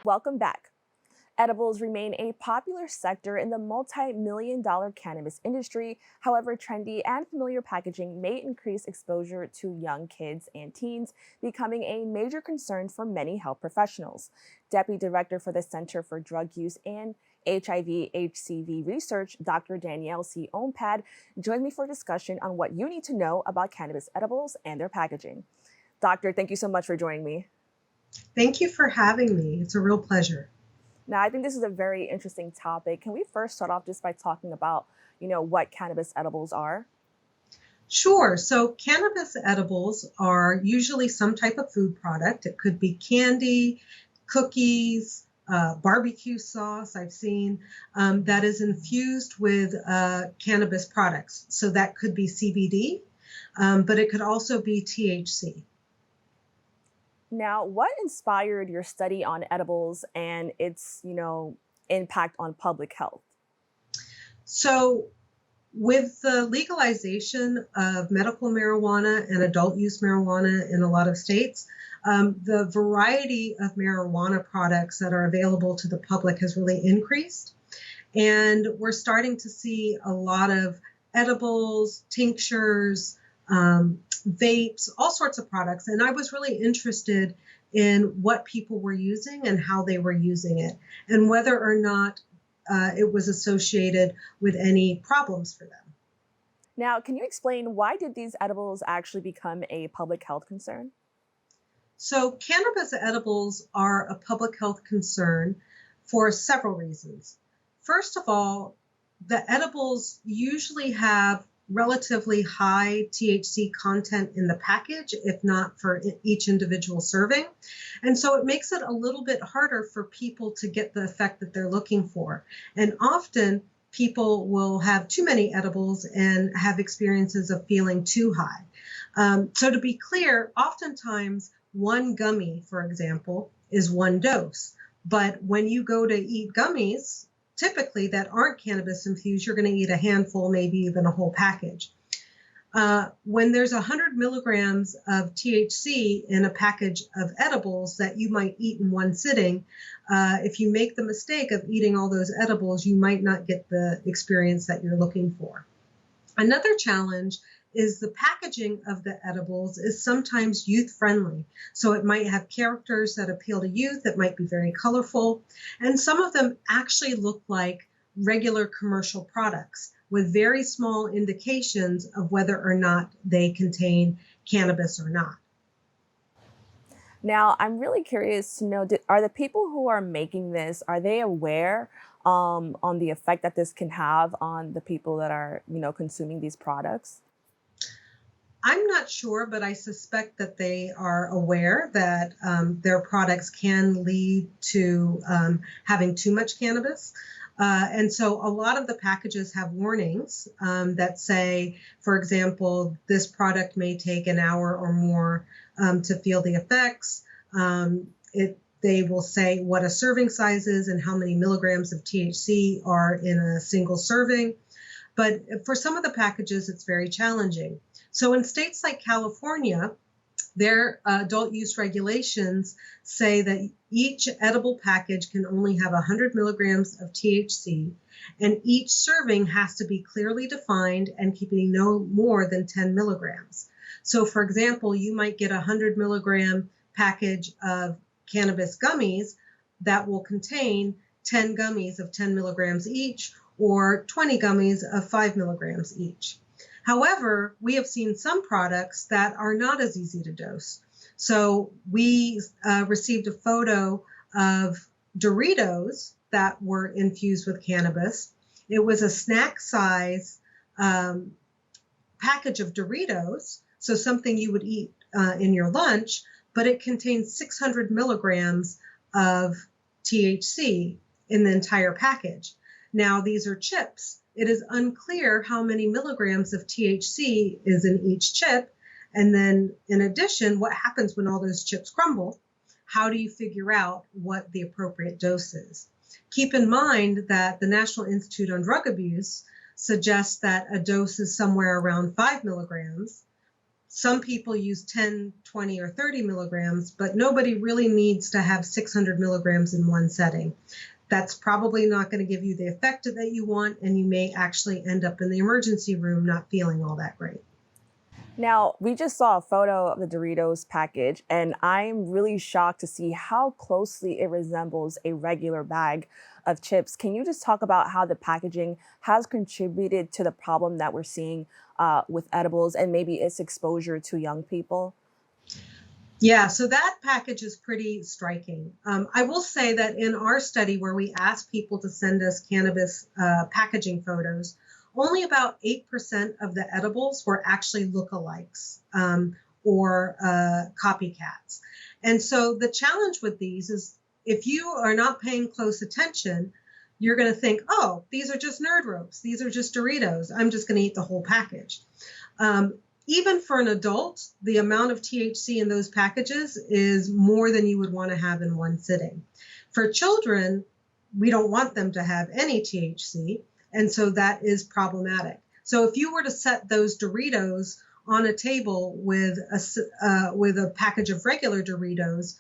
Welcome back. Edibles remain a popular sector in the multi-million-dollar cannabis industry. However, trendy and familiar packaging may increase exposure to young kids and teens, becoming a major concern for many health professionals. Deputy Director for the Center for Drug Use and HIV HCV Research, Dr. Danielle C. Ompad, joined me for a discussion on what you need to know about cannabis edibles and their packaging. Doctor, thank you so much for joining me. Thank you for having me. It's a real pleasure. Now, I think this is a very interesting topic. Can we first start off just by talking about, what cannabis edibles are? Sure. So cannabis edibles are usually some type of food product. It could be candy, cookies, barbecue sauce I've seen that is infused with cannabis products. So that could be CBD, but it could also be THC. Now, what inspired your study on edibles and its, impact on public health? So with the legalization of medical marijuana and adult use marijuana in a lot of states, the variety of marijuana products that are available to the public has really increased. And we're starting to see a lot of edibles, tinctures, vapes, all sorts of products. And I was really interested in what people were using and how they were using it, and whether or not it was associated with any problems for them. Now, can you explain why did these edibles actually become a public health concern? So cannabis edibles are a public health concern for several reasons. First of all, the edibles usually have relatively high THC content in the package, if not for each individual serving. And so it makes it a little bit harder for people to get the effect that they're looking for. And often people will have too many edibles and have experiences of feeling too high. So to be clear, oftentimes one gummy, for example, is one dose. But when you go to eat gummies, typically that aren't cannabis infused, you're going to eat a handful, maybe even a whole package. When there's 100 milligrams of THC in a package of edibles that you might eat in one sitting, if you make the mistake of eating all those edibles, you might not get the experience that you're looking for. Another challenge is the packaging of the edibles is sometimes youth friendly. So it might have characters that appeal to youth. It might be very colorful. And some of them actually look like regular commercial products with very small indications of whether or not they contain cannabis or not. Now, I'm really curious to know, are the people who are making this, are they aware on the effect that this can have on the people that are, consuming these products? I'm not sure, but I suspect that they are aware that their products can lead to having too much cannabis. And so a lot of the packages have warnings that say, for example, this product may take an hour or more to feel the effects. They will say what a serving size is and how many milligrams of THC are in a single serving. But for some of the packages, it's very challenging. So in states like California, their adult use regulations say that each edible package can only have 100 milligrams of THC, and each serving has to be clearly defined and keeping no more than 10 milligrams. So for example, you might get a 100 milligram package of cannabis gummies that will contain 10 gummies of 10 milligrams each, or 20 gummies of 5 milligrams each. However, we have seen some products that are not as easy to dose. So we received a photo of Doritos that were infused with cannabis. It was a snack size package of Doritos, so something you would eat in your lunch, but it contains 600 milligrams of THC in the entire package. Now, these are chips. It is unclear how many milligrams of THC is in each chip. And then in addition, what happens when all those chips crumble? How do you figure out what the appropriate dose is? Keep in mind that the National Institute on Drug Abuse suggests that a dose is somewhere around 5 milligrams. Some people use 10, 20, or 30 milligrams, but nobody really needs to have 600 milligrams in one setting. That's probably not going to give you the effect that you want, and you may actually end up in the emergency room not feeling all that great. Now, we just saw a photo of the Doritos package, and I'm really shocked to see how closely it resembles a regular bag of chips. Can you just talk about how the packaging has contributed to the problem that we're seeing with edibles and maybe its exposure to young people? Yeah, so that package is pretty striking. I will say that in our study where we asked people to send us cannabis packaging photos, only about 8% of the edibles were actually lookalikes or copycats. And so the challenge with these is if you are not paying close attention, you're going to think, oh, these are just nerd ropes. These are just Doritos. I'm just going to eat the whole package. Even for an adult, the amount of THC in those packages is more than you would want to have in one sitting. For children, we don't want them to have any THC, and so that is problematic. So if you were to set those Doritos on a table with a package of regular Doritos,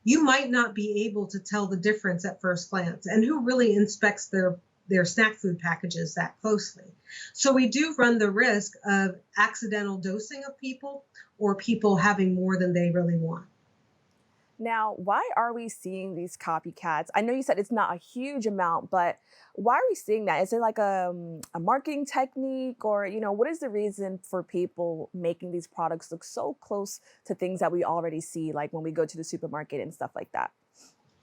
you might not be able to tell the difference at first glance. And who really inspects their snack food packages that closely? So we do run the risk of accidental dosing of people or people having more than they really want. Now, why are we seeing these copycats? I know you said it's not a huge amount, but why are we seeing that? Is it like a marketing technique or, what is the reason for people making these products look so close to things that we already see, like when we go to the supermarket and stuff like that?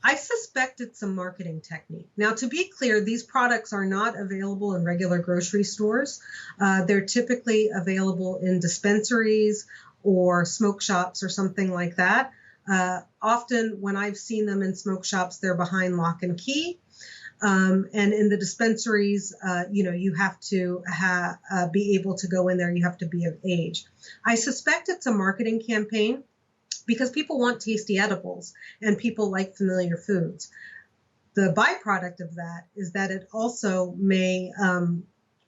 I suspect it's a marketing technique. Now, to be clear, these products are not available in regular grocery stores. They're typically available in dispensaries or smoke shops or something like that. Often when I've seen them in smoke shops, they're behind lock and key. And in the dispensaries, you have to be able to go in there. You have to be of age. I suspect it's a marketing campaign because people want tasty edibles and people like familiar foods. The byproduct of that is that it also may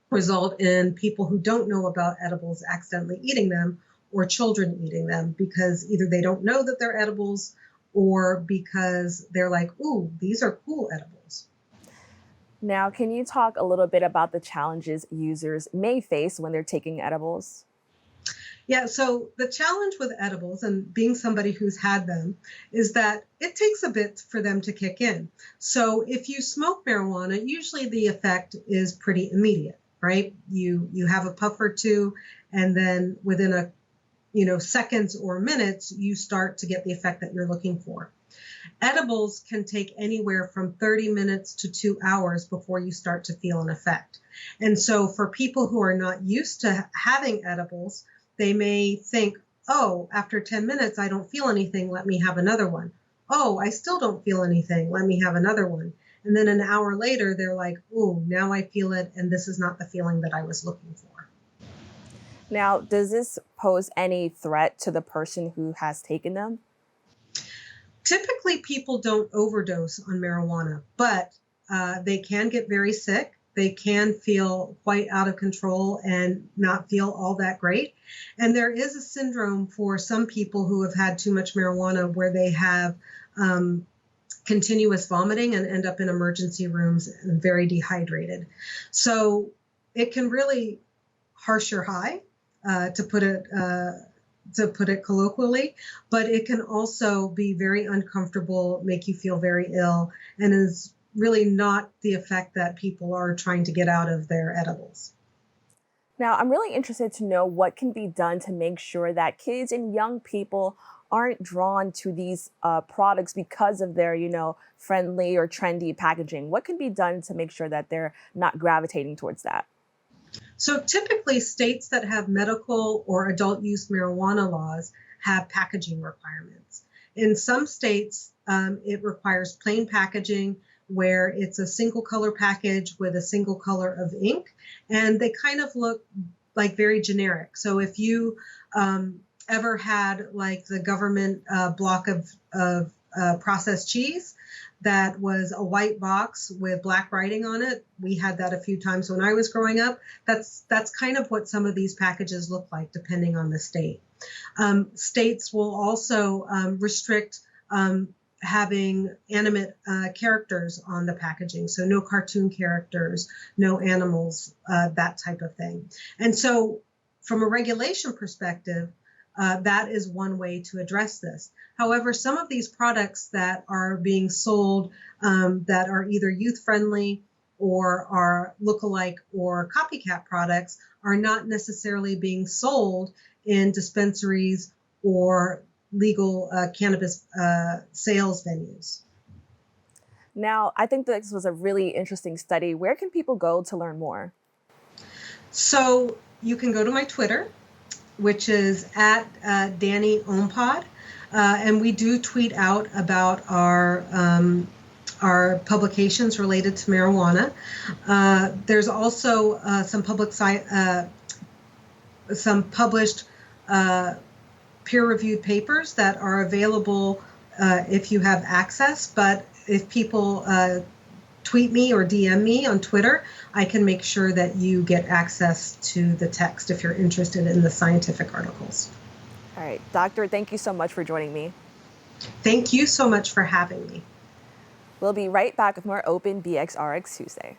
result in people who don't know about edibles accidentally eating them or children eating them because either they don't know that they're edibles or because they're like, ooh, these are cool edibles. Now, can you talk a little bit about the challenges users may face when they're taking edibles? Yeah, so the challenge with edibles and being somebody who's had them is that it takes a bit for them to kick in. So if you smoke marijuana, usually the effect is pretty immediate, right? You have a puff or two, and then within seconds or minutes, you start to get the effect that you're looking for. Edibles can take anywhere from 30 minutes to 2 hours before you start to feel an effect. And so for people who are not used to having edibles, they may think, oh, after 10 minutes, I don't feel anything. Let me have another one. Oh, I still don't feel anything. Let me have another one. And then an hour later, they're like, oh, now I feel it. And this is not the feeling that I was looking for. Now, does this pose any threat to the person who has taken them? Typically, people don't overdose on marijuana, but they can get very sick. They can feel quite out of control and not feel all that great. And there is a syndrome for some people who have had too much marijuana where they have continuous vomiting and end up in emergency rooms and very dehydrated. So it can really harsh your high, to put it colloquially, but it can also be very uncomfortable, make you feel very ill, and is really not the effect that people are trying to get out of their edibles. Now, I'm really interested to know what can be done to make sure that kids and young people aren't drawn to these products because of their, friendly or trendy packaging. What can be done to make sure that they're not gravitating towards that? So typically states that have medical or adult use marijuana laws have packaging requirements. In some states, it requires plain packaging where it's a single color package with a single color of ink, and they kind of look like very generic. So if you ever had like the government block of processed cheese, that was a white box with black writing on it. We had that a few times when I was growing up. That's kind of what some of these packages look like, depending on the state. States will also restrict having animate characters on the packaging. So no cartoon characters, no animals, that type of thing. And so from a regulation perspective, that is one way to address this. However, some of these products that are being sold that are either youth-friendly or are lookalike or copycat products are not necessarily being sold in dispensaries or legal cannabis sales venues. Now, I think this was a really interesting study. Where can people go to learn more? So you can go to my Twitter, which is at Danny Ompad, and we do tweet out about our publications related to marijuana. There's also some published peer-reviewed papers that are available if you have access. But if people tweet me or DM me on Twitter, I can make sure that you get access to the text if you're interested in the scientific articles. All right, Doctor, thank you so much for joining me. Thank you so much for having me. We'll be right back with more Open BxRx Tuesday.